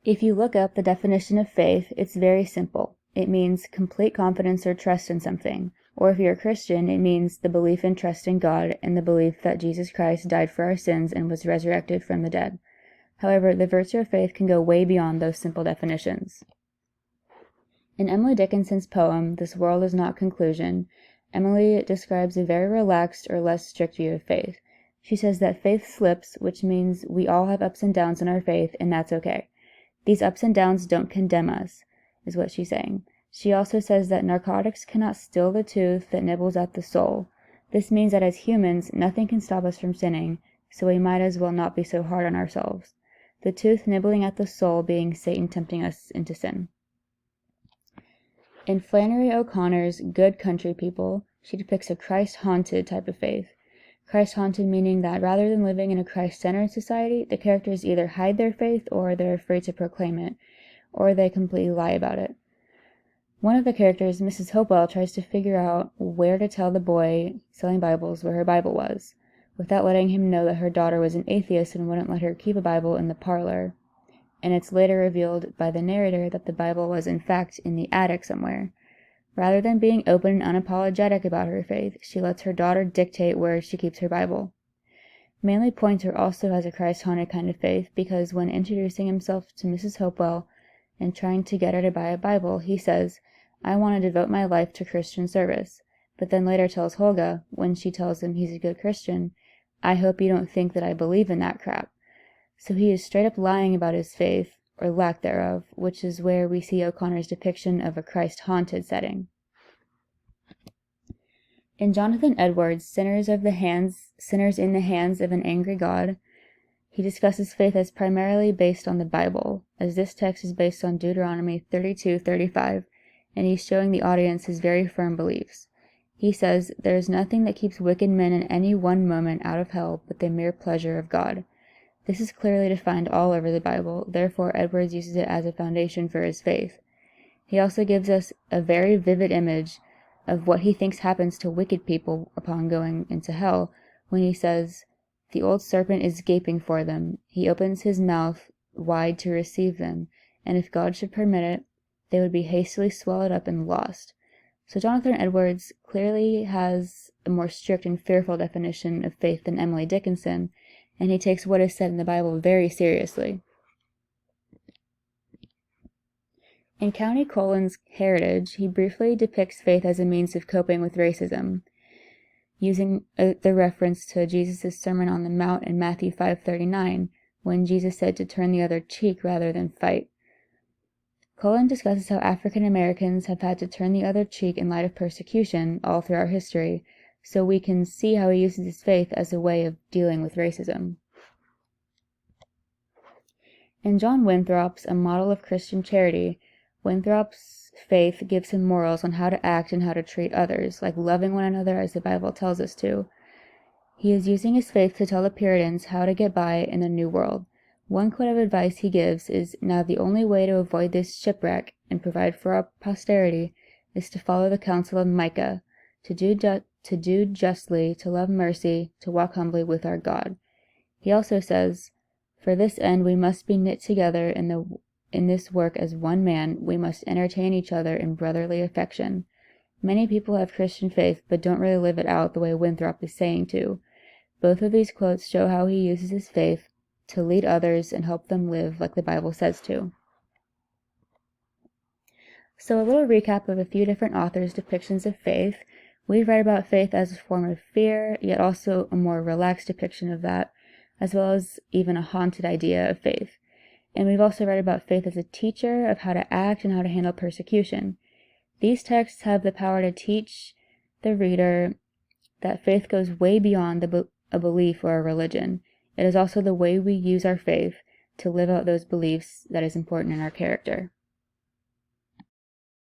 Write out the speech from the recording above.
If you look up the definition of faith, it's very simple. It means complete confidence or trust in something. Or if you're a Christian, it means the belief and trust in God and the belief that Jesus Christ died for our sins and was resurrected from the dead. However, the virtue of faith can go way beyond those simple definitions. In Emily Dickinson's poem, This World Is Not Conclusion, Emily describes a very relaxed or less strict view of faith. She says that faith slips, which means we all have ups and downs in our faith, and that's okay. These ups and downs don't condemn us, is what she's saying. She also says that narcotics cannot still the tooth that nibbles at the soul. This means that as humans, nothing can stop us from sinning, so we might as well not be so hard on ourselves. The tooth nibbling at the soul being Satan tempting us into sin. In Flannery O'Connor's Good Country People, she depicts a Christ-haunted type of faith. Christ-haunted meaning that rather than living in a Christ-centered society, the characters either hide their faith or they're afraid to proclaim it, or they completely lie about it. One of the characters, Mrs. Hopewell, tries to figure out where to tell the boy selling Bibles where her Bible was, without letting him know that her daughter was an atheist and wouldn't let her keep a Bible in the parlor. And it's later revealed by the narrator that the Bible was in fact in the attic somewhere. Rather than being open and unapologetic about her faith, she lets her daughter dictate where she keeps her Bible. Manly Pointer also has a Christ-haunted kind of faith because when introducing himself to Mrs. Hopewell and trying to get her to buy a Bible, he says, "I want to devote my life to Christian service," but then later tells Holga, when she tells him he's a good Christian, "I hope you don't think that I believe in that crap." So he is straight up lying about his faith, or lack thereof, which is where we see O'Connor's depiction of a Christ-haunted setting. In Jonathan Edwards' Sinners in the Hands of an Angry God, he discusses faith as primarily based on the Bible, as this text is based on Deuteronomy 32:35, and he's showing the audience his very firm beliefs. He says, "There is nothing that keeps wicked men in any one moment out of hell but the mere pleasure of God." This is clearly defined all over the Bible, therefore Edwards uses it as a foundation for his faith. He also gives us a very vivid image of what he thinks happens to wicked people upon going into hell, when he says, "The old serpent is gaping for them. He opens his mouth wide to receive them, and if God should permit it, they would be hastily swallowed up and lost." So Jonathan Edwards clearly has a more strict and fearful definition of faith than Emily Dickinson, and he takes what is said in the Bible very seriously. In County Colin's Heritage, he briefly depicts faith as a means of coping with racism, using the reference to Jesus' Sermon on the Mount in Matthew 5:39, when Jesus said to turn the other cheek rather than fight. Colin discusses how African Americans have had to turn the other cheek in light of persecution all through our history, so we can see how he uses his faith as a way of dealing with racism. In John Winthrop's A Model of Christian Charity, Winthrop's faith gives him morals on how to act and how to treat others, like loving one another as the Bible tells us to. He is using his faith to tell the Puritans how to get by in the New World. One quote of advice he gives is, "Now the only way to avoid this shipwreck and provide for our posterity is to follow the counsel of Micah, to do justly, to love mercy, to walk humbly with our God." He also says, "For this end we must be knit together in this work as one man. We must entertain each other in brotherly affection." Many people have Christian faith but don't really live it out the way Winthrop is saying to. Both of these quotes show how he uses his faith to lead others and help them live like the Bible says to. So a little recap of a few different authors' depictions of faith. We've read about faith as a form of fear, yet also a more relaxed depiction of that, as well as even a haunted idea of faith. And we've also read about faith as a teacher of how to act and how to handle persecution. These texts have the power to teach the reader that faith goes way beyond a belief or a religion. It is also the way we use our faith to live out those beliefs that is important in our character.